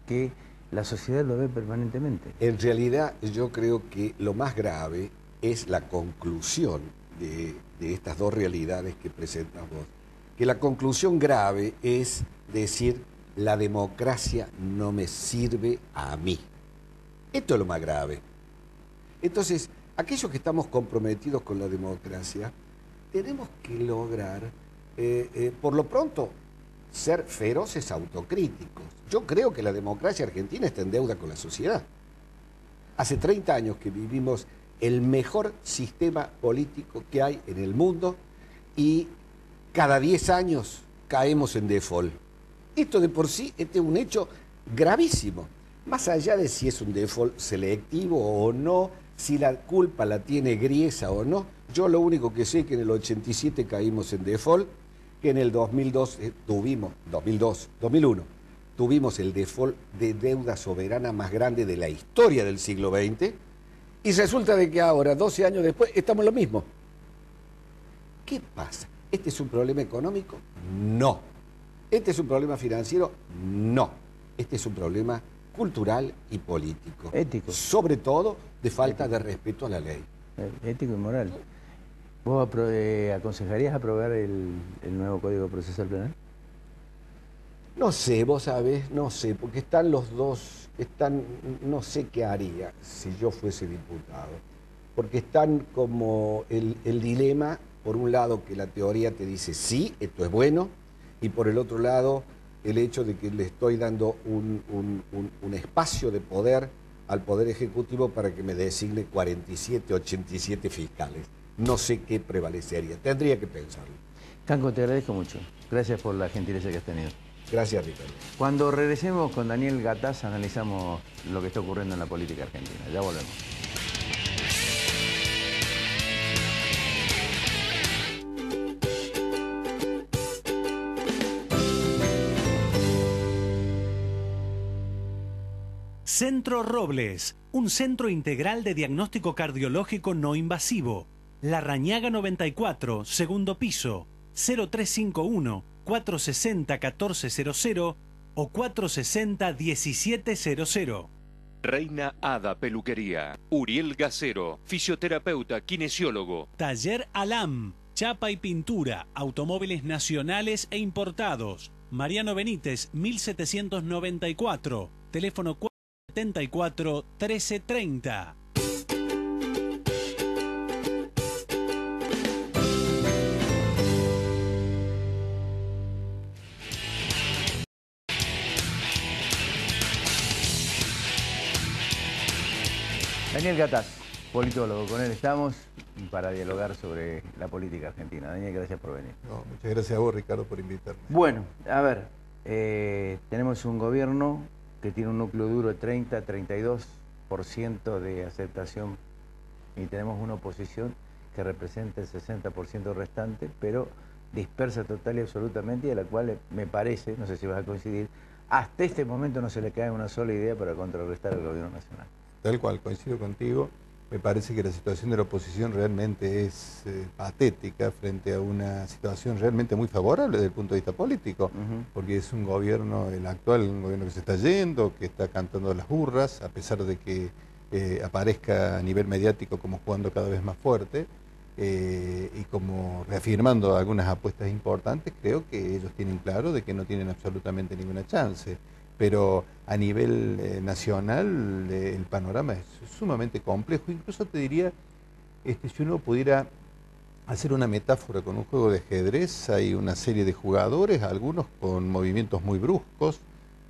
que la sociedad lo ve permanentemente. En realidad yo creo que lo más grave es la conclusión de estas dos realidades que presentas vos. Que la conclusión grave es decir, la democracia no me sirve a mí. Esto es lo más grave. Entonces, aquellos que estamos comprometidos con la democracia, tenemos que lograr, por lo pronto, ser feroces autocríticos. Yo creo que la democracia argentina está en deuda con la sociedad. Hace 30 años que vivimos el mejor sistema político que hay en el mundo y cada 10 años caemos en default. Esto de por sí este es un hecho gravísimo. Más allá de si es un default selectivo o no, si la culpa la tiene Griesa o no, yo lo único que sé es que en el 87 caímos en default, que en el 2001 tuvimos el default de deuda soberana más grande de la historia del siglo XX, y resulta de que ahora, 12 años después, estamos en lo mismo. ¿Qué pasa? ¿Este es un problema económico? No. ¿Este es un problema financiero? No. Este es un problema cultural y político. Ético. Sobre todo de falta de respeto a la ley. Ético y moral. ¿Vos aconsejarías aprobar el nuevo Código Procesal Penal? No sé, vos sabés, no sé, porque están los dos, no sé qué haría si yo fuese diputado. Porque están como el dilema, por un lado que la teoría te dice sí, esto es bueno, y por el otro lado el hecho de que le estoy dando un espacio de poder al Poder Ejecutivo para que me designe 47, 87 fiscales. No sé qué prevalecería, tendría que pensarlo. Canco, te agradezco mucho. Gracias por la gentileza que has tenido. Gracias, Ricardo. Cuando regresemos con Daniel Gataz, analizamos lo que está ocurriendo en la política argentina. Ya volvemos. Centro Robles, un centro integral de diagnóstico cardiológico no invasivo. Larrañaga 94, segundo piso, 0351-460-1400 o 460-1700. Reina Hada Peluquería. Uriel Gacero, fisioterapeuta, kinesiólogo. Taller Alam, chapa y pintura, automóviles nacionales e importados. Mariano Benítez, 1794, teléfono 474-1330. Daniel Gataz, politólogo, con él estamos para dialogar sobre la política argentina. Daniel, gracias por venir. No, muchas gracias a vos, Ricardo, por invitarme. Bueno, a ver, tenemos un gobierno que tiene un núcleo duro de 30-32% de aceptación y tenemos una oposición que representa el 60% restante, pero dispersa total y absolutamente, y a la cual me parece, no sé si vas a coincidir, hasta este momento no se le cae una sola idea para contrarrestar al gobierno nacional. Tal cual, coincido contigo. Me parece que la situación de la oposición realmente es patética frente a una situación realmente muy favorable desde el punto de vista político, porque es un gobierno, el actual, un gobierno que se está yendo, que está cantando las burras, a pesar de que aparezca a nivel mediático como jugando cada vez más fuerte y como reafirmando algunas apuestas importantes. Creo que ellos tienen claro de que no tienen absolutamente ninguna chance. Pero a nivel nacional el panorama es sumamente complejo. Incluso te diría, si uno pudiera hacer una metáfora con un juego de ajedrez, hay una serie de jugadores, algunos con movimientos muy bruscos,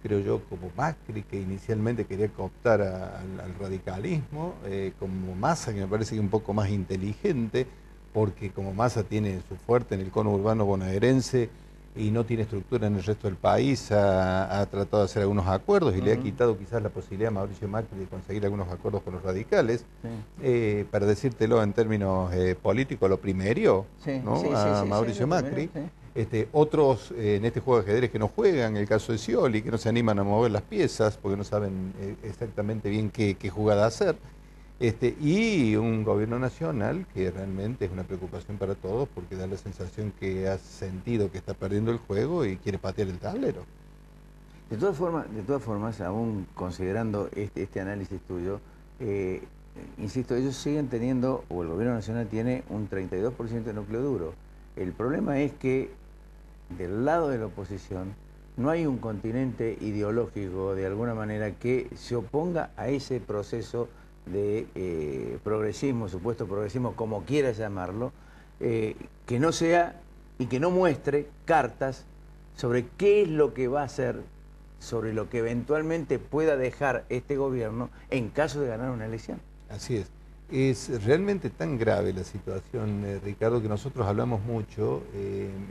creo yo, como Macri, que inicialmente quería cooptar al radicalismo, como Massa, que me parece que es un poco más inteligente, porque como Massa tiene su fuerte en el cono urbano bonaerense, y no tiene estructura en el resto del país, ha tratado de hacer algunos acuerdos y le ha quitado quizás la posibilidad a Mauricio Macri de conseguir algunos acuerdos con los radicales. Para decírtelo en términos políticos, lo primero, ¿no? a Mauricio Macri. Otros en este juego de ajedrez que no juegan, el caso de Scioli, que no se animan a mover las piezas porque no saben exactamente bien qué jugada hacer. Y un gobierno nacional que realmente es una preocupación para todos porque da la sensación que ha sentido que está perdiendo el juego y quiere patear el tablero. De todas formas, aún considerando este análisis tuyo, insisto, ellos siguen teniendo, o el gobierno nacional tiene un 32% de núcleo duro. El problema es que del lado de la oposición no hay un continente ideológico de alguna manera que se oponga a ese proceso de progresismo, supuesto progresismo, como quieras llamarlo, que no sea y que no muestre cartas sobre qué es lo que va a hacer, sobre lo que eventualmente pueda dejar este gobierno en caso de ganar una elección. Así es. Es realmente tan grave la situación, Ricardo, que nosotros hablamos mucho,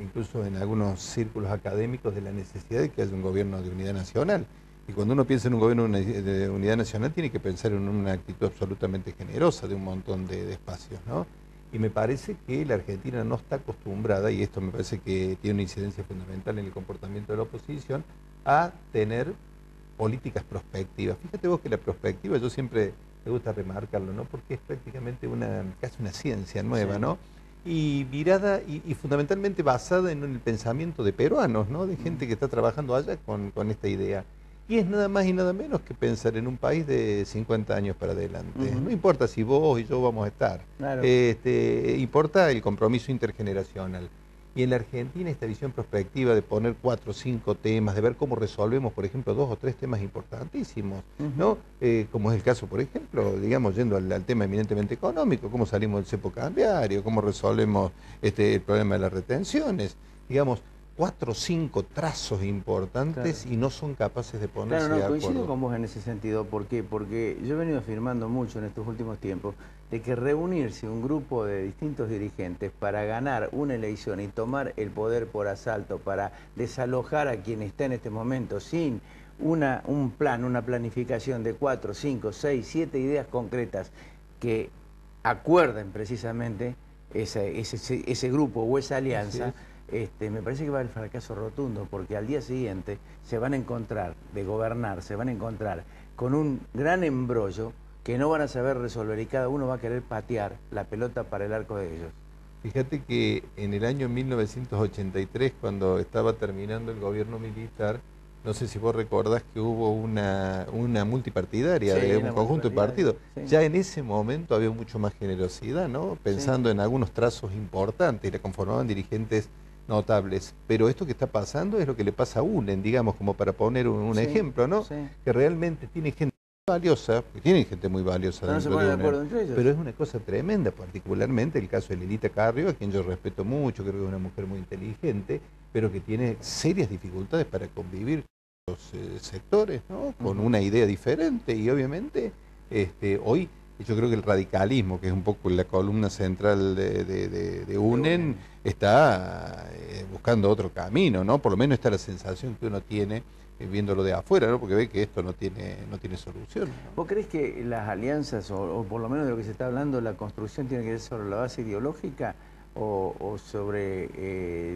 incluso en algunos círculos académicos, de la necesidad de que haya un gobierno de unidad nacional. Y cuando uno piensa en un gobierno de unidad nacional, tiene que pensar en una actitud absolutamente generosa de un montón de espacios, ¿no? Y me parece que la Argentina no está acostumbrada, y esto me parece que tiene una incidencia fundamental en el comportamiento de la oposición, a tener políticas prospectivas. Fíjate vos que la prospectiva, yo siempre me gusta remarcarlo, ¿no? Porque es prácticamente casi una ciencia nueva, ¿no? Y mirada y fundamentalmente basada en el pensamiento de peruanos, ¿no? De gente que está trabajando allá con esta idea. Y es nada más y nada menos que pensar en un país de 50 años para adelante. No importa si vos y yo vamos a estar. Claro. Importa el compromiso intergeneracional. Y en la Argentina esta visión prospectiva de poner 4 o 5 temas, de ver cómo resolvemos, por ejemplo, 2 o 3 temas importantísimos, ¿no? Como es el caso, por ejemplo, digamos, yendo al tema eminentemente económico, cómo salimos del cepo cambiario, cómo resolvemos el problema de las retenciones, digamos, 4 o 5 trazos importantes, claro, y no son capaces de ponerse de acuerdo. Coincido con vos en ese sentido. ¿Por qué? Porque yo he venido afirmando mucho en estos últimos tiempos de que reunirse un grupo de distintos dirigentes para ganar una elección y tomar el poder por asalto, para desalojar a quien está en este momento sin un plan, una planificación de 4, 5, 6, 7 ideas concretas que acuerden precisamente ese grupo o esa alianza, me parece que va a haber fracaso rotundo, porque al día siguiente se van a encontrar, de gobernar, se van a encontrar con un gran embrollo que no van a saber resolver y cada uno va a querer patear la pelota para el arco de ellos. Fíjate que en el año 1983, cuando estaba terminando el gobierno militar, no sé si vos recordás que hubo una multipartidaria, de un conjunto de partidos. Ya en ese momento había mucho más generosidad, ¿no? Pensando en algunos trazos importantes, y la conformaban dirigentes notables. Pero esto que está pasando es lo que le pasa a UNEN, digamos, como para poner un ejemplo, ¿no? Que realmente tiene gente valiosa, porque tienen gente muy valiosa dentro de UNEN, pero es una cosa tremenda, particularmente el caso de Lilita Carrió, a quien yo respeto mucho, creo que es una mujer muy inteligente, pero que tiene serias dificultades para convivir con los sectores, ¿no? Con una idea diferente, y obviamente hoy Y yo creo que el radicalismo, que es un poco la columna central de UNEN, está buscando otro camino, ¿no? Por lo menos esta es la sensación que uno tiene viéndolo de afuera, ¿no? Porque ve que esto no tiene solución, ¿no? ¿Vos crees que las alianzas, o por lo menos de lo que se está hablando, la construcción tiene que ser sobre la base ideológica o sobre,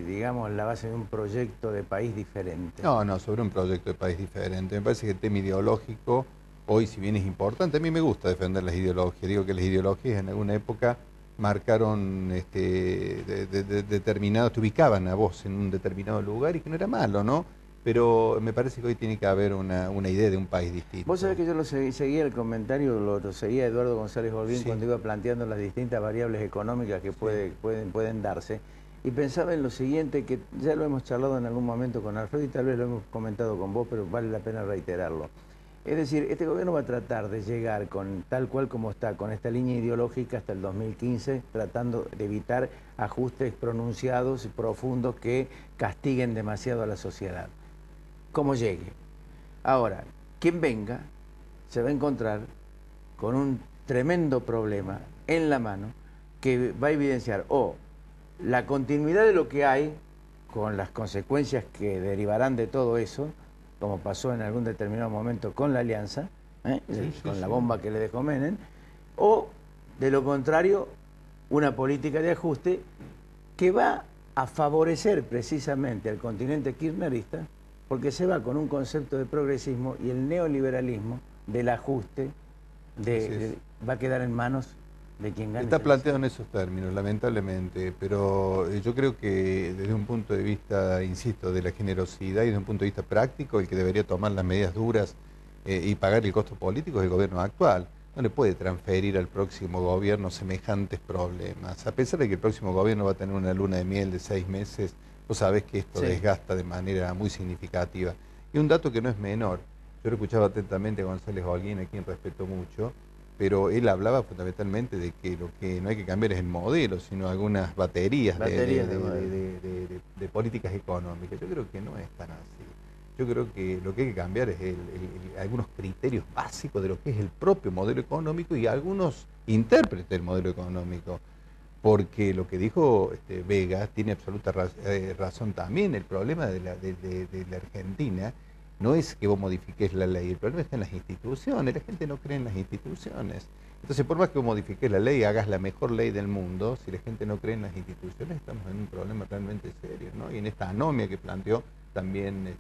digamos, la base de un proyecto de país diferente? No, sobre un proyecto de país diferente. Me parece que el tema ideológico hoy, si bien es importante, a mí me gusta defender las ideologías. Digo que las ideologías en alguna época marcaron determinados, te ubicaban a vos en un determinado lugar y que no era malo, ¿no? Pero me parece que hoy tiene que haber una idea de un país distinto. Vos sabés que yo seguía el comentario, lo seguía Eduardo González Holguín cuando iba planteando las distintas variables económicas que pueden darse, y pensaba en lo siguiente, que ya lo hemos charlado en algún momento con Alfredo y tal vez lo hemos comentado con vos, pero vale la pena reiterarlo. Es decir, este gobierno va a tratar de llegar con tal cual como está, con esta línea ideológica hasta el 2015, tratando de evitar ajustes pronunciados y profundos que castiguen demasiado a la sociedad. Como llegue. Ahora, quien venga se va a encontrar con un tremendo problema en la mano que va a evidenciar la continuidad de lo que hay, con las consecuencias que derivarán de todo eso, como pasó en algún determinado momento con la alianza, con la bomba que le dejó Menem, o de lo contrario, una política de ajuste que va a favorecer precisamente al continente kirchnerista, porque se va con un concepto de progresismo y el neoliberalismo del ajuste va a quedar en manos de quien gane. Está planteado en esos términos, lamentablemente, pero yo creo que desde un punto de vista, insisto, de la generosidad y desde un punto de vista práctico, el que debería tomar las medidas duras y pagar el costo político es el gobierno actual. No le puede transferir al próximo gobierno semejantes problemas. A pesar de que el próximo gobierno va a tener una luna de miel de 6 meses, vos sabés que esto desgasta de manera muy significativa. Y un dato que no es menor, yo lo escuchaba atentamente a González Holguín, a quien respeto mucho, pero él hablaba fundamentalmente de que lo que no hay que cambiar es el modelo, sino algunas baterías de políticas económicas. Yo creo que no es tan así. Yo creo que lo que hay que cambiar es algunos criterios básicos de lo que es el propio modelo económico y algunos intérpretes del modelo económico. Porque lo que dijo Vega tiene absoluta razón también. El problema de la Argentina no es que vos modifiques la ley, el problema está en las instituciones. La gente no cree en las instituciones. Entonces, por más que vos modifiques la ley y hagas la mejor ley del mundo, si la gente no cree en las instituciones, estamos en un problema realmente serio, ¿no? Y en esta anomia que planteó también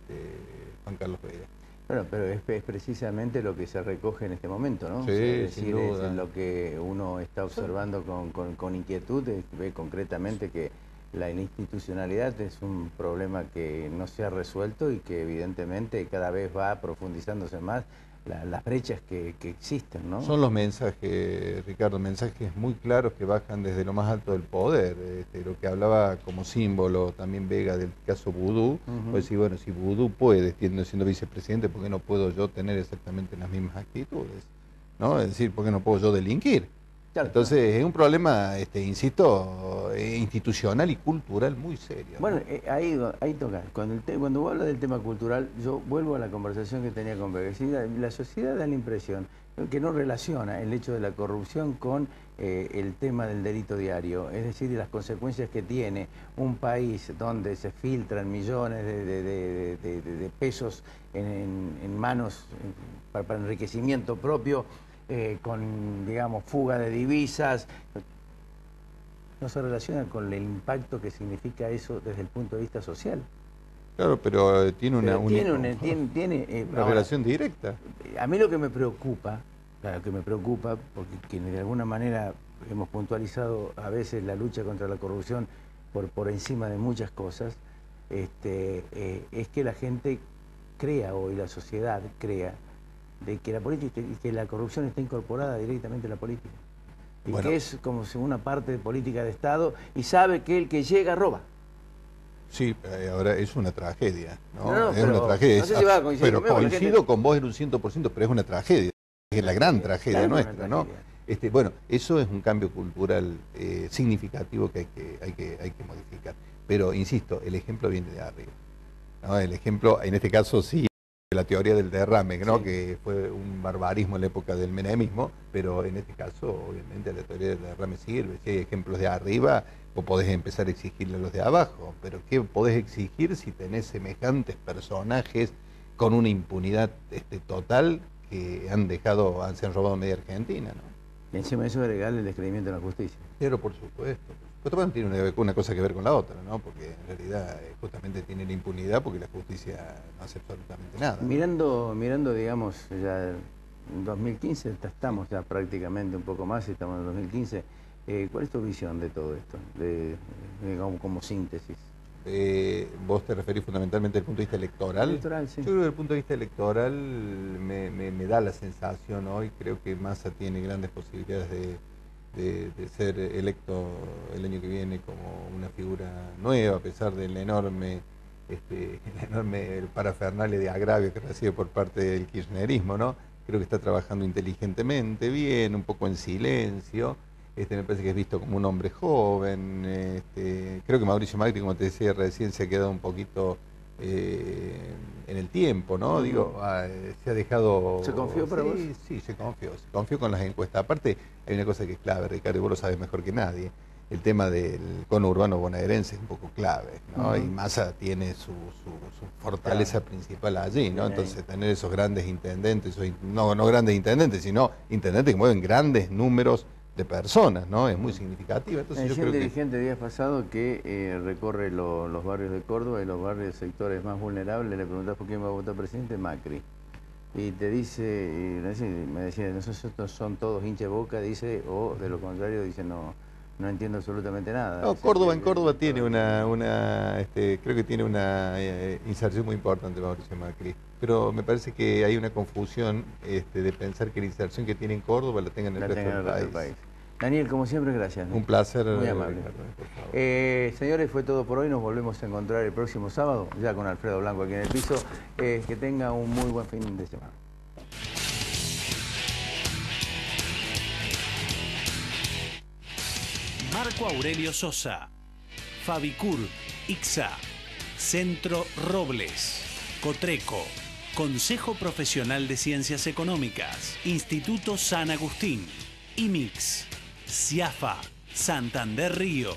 Juan Carlos Vega. Bueno, pero es precisamente lo que se recoge en este momento, ¿no? Sí, o sea, es decir, sin duda. es lo que uno está observando con inquietud, ve concretamente que la institucionalidad es un problema que no se ha resuelto y que evidentemente cada vez va profundizándose más las brechas que existen, ¿no? Son los mensajes, Ricardo, mensajes muy claros que bajan desde lo más alto del poder. Lo que hablaba como símbolo también Vega del caso Vudú, pues decir, bueno, si Vudú puede, siendo vicepresidente, ¿por qué no puedo yo tener exactamente las mismas actitudes? ¿No? Es decir, ¿por qué no puedo yo delinquir? Claro, entonces es un problema, insisto, institucional y cultural muy serio, ¿no? Bueno, ahí toca. Cuando vos hablas del tema cultural, yo vuelvo a la conversación que tenía con Vega. La sociedad da la impresión que no relaciona el hecho de la corrupción con el tema del delito diario, es decir, las consecuencias que tiene un país donde se filtran millones de pesos en manos para enriquecimiento propio, con, digamos, fuga de divisas. No se relaciona con el impacto que significa eso desde el punto de vista social. Claro, pero tiene una relación directa. A mí lo que me preocupa, porque de alguna manera hemos puntualizado a veces la lucha contra la corrupción por encima de muchas cosas, es que la gente crea hoy, la sociedad crea, de que la política y que la corrupción está incorporada directamente a la política. Y que es como si una parte de política de Estado y sabe que el que llega roba. Sí, ahora es una tragedia, ¿no? No, es una tragedia. No sé si va a coincidir pero conmigo, coincido con vos en un 100%, pero es una tragedia. Es la gran tragedia nuestra, ¿no? Bueno, eso es un cambio cultural significativo que hay que modificar. Pero, insisto, el ejemplo viene de arriba, ¿no? El ejemplo, en este caso, sí. la teoría del derrame, ¿no? Sí. Que fue un barbarismo en la época del menemismo, pero en este caso, obviamente, la teoría del derrame sirve. Si hay ejemplos de arriba, vos podés empezar a exigirle a los de abajo, pero ¿qué podés exigir si tenés semejantes personajes con una impunidad total que se han robado media Argentina, ¿no? Y encima de eso agregarle el descreimiento de la justicia. Pero por supuesto. Pero tiene una cosa que ver con la otra, ¿no? Porque en realidad justamente tiene la impunidad porque la justicia no hace absolutamente nada, ¿no? Mirando, digamos, ya en 2015, estamos ya prácticamente un poco más, estamos en 2015. ¿Cuál es tu visión de todo esto, digamos, como síntesis? ¿Vos te referís fundamentalmente desde el punto de vista electoral? Electoral, sí. Yo creo que desde el punto de vista electoral me da la sensación hoy, creo que Massa tiene grandes posibilidades de ser electo el año que viene como una figura nueva, a pesar del enorme parafernalia de agravio que recibe por parte del kirchnerismo, ¿no? Creo que está trabajando inteligentemente, bien, un poco en silencio. Me parece que es visto como un hombre joven. Creo que Mauricio Macri, como te decía recién, se ha quedado un poquito en el tiempo, ¿no? Digo, se ha dejado... ¿Se confió para vos? Sí, se confió con las encuestas. Aparte, hay una cosa que es clave, Ricardo, y vos lo sabes mejor que nadie. El tema del conurbano bonaerense es un poco clave, ¿no? Y Massa tiene su fortaleza principal allí, ¿no? Entonces, tener esos grandes intendentes, no grandes intendentes, sino intendentes que mueven grandes números de personas, ¿no? Es muy significativa. Entonces, yo creo un dirigente días pasado que recorre los barrios de Córdoba y los barrios sectores más vulnerables, le preguntás por quién va a votar presidente, Macri. Y te dice, me decía, nosotros son todos hincha de Boca, dice, o de lo contrario, dice, no entiendo absolutamente nada. No, Córdoba, en Córdoba tiene creo que tiene una inserción muy importante Mauricio Macri, pero me parece que hay una confusión de pensar que la inserción que tiene en Córdoba la tenga en el resto del país. Daniel, como siempre, gracias. Un placer. Muy amable. Señores, fue todo por hoy. Nos volvemos a encontrar el próximo sábado, ya con Alfredo Blanco aquí en el piso. Que tenga un muy buen fin de semana. Marco Aurelio Sosa, Fabicur, ICSA, Centro Robles, Cotreco, Consejo Profesional de Ciencias Económicas, Instituto San Agustín, IMIX, CIAFA, Santander Río.